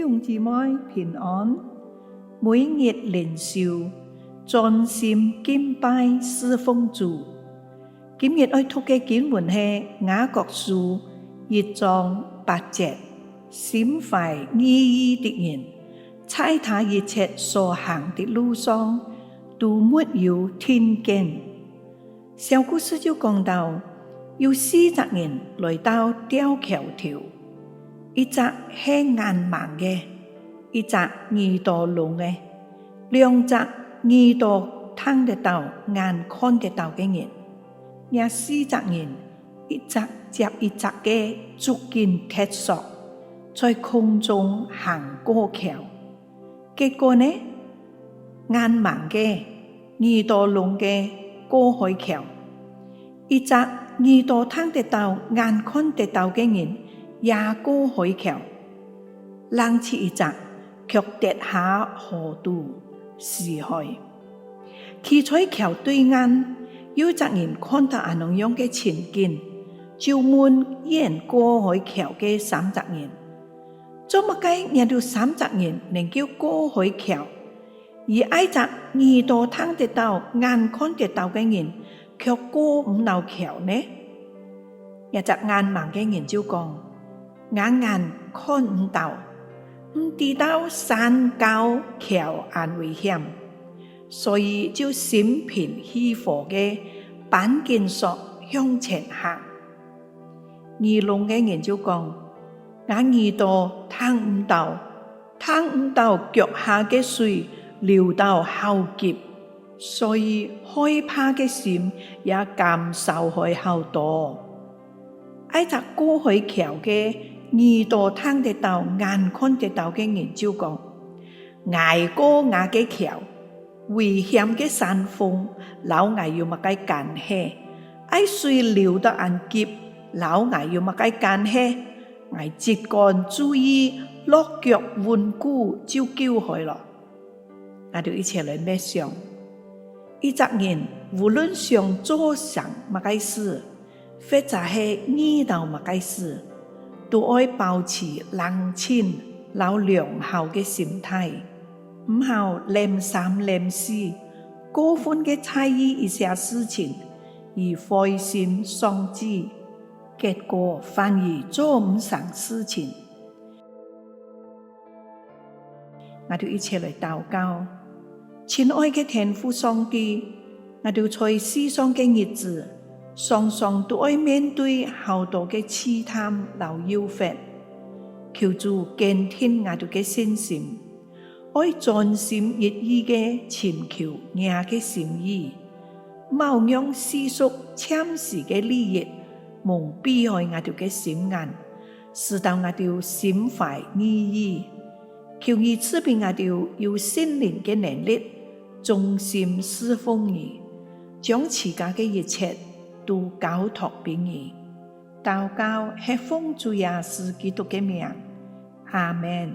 兄姊妹平安，每日靈修，專心敬拜侍奉主。今日愛讀嘅經文係雅各書1章8節，心懷二意的人，在他一切所行的路上，都沒有聽見。小故事就講到，有4隻人來到吊橋頭，一隻係眼盲嘅，一隻耳朵聾嘅，2隻耳朵聽得到、眼看得到嘅人。這4隻人一隻接一隻嘅捉緊鐵索，在空中行過橋。結果呢，眼盲嘅、耳朵聾嘅過海橋，一隻耳朵聽得到、眼看得到嘅人也過海橋，另一隻卻跌下河度死去。企在橋對岸，有一隻人看到這樣嘅情景，就問沿過海橋嘅3隻人：做乜解讓到3隻人能夠過海橋，而這隻耳朵聽得到、眼看得到嘅人卻過唔到橋呢？一隻眼盲嘅人就講：眼看唔到，唔知道山高橋暗危險，所以就心平氣和嘅綁緊索向前行。耳聾嘅人就講：耳朵聽唔到腳下嘅水流到後頸，所以害怕嘅心也減少去好多。這隻過海橋嘅耳朵聽得到、眼看得到嘅人就講：捱過那嘅橋，危險嘅山峰，老捱要乜嘅間歇，愛水流到眼急，老捱要乜嘅間歇，捱只管注意落腳穩固就救去了。我哋一齊來默想，一隻人無論想做成乜嘅事，或者係遇到乜嘅事，都愛保持冷靜、良好嘅心態，唔好連三連四過分嘅在意一些事情，而灰心喪志，結果反而做唔成事情。我哋一齊來禱告，親愛嘅天父上帝，我哋在世上嘅日子，常常都愛面對好多嘅試探、誘惑，求主堅定我哋嘅信心，愛專心一意嘅尋求你嘅心意，冇讓世俗暫時嘅利益蒙蔽咗我哋嘅心眼，使到我哋心懷二意。求你賜俾我哋有聖靈嘅能力，忠心侍奉你，將自家嘅一切都交託俾你。禱告係奉主耶穌基督嘅名，阿們。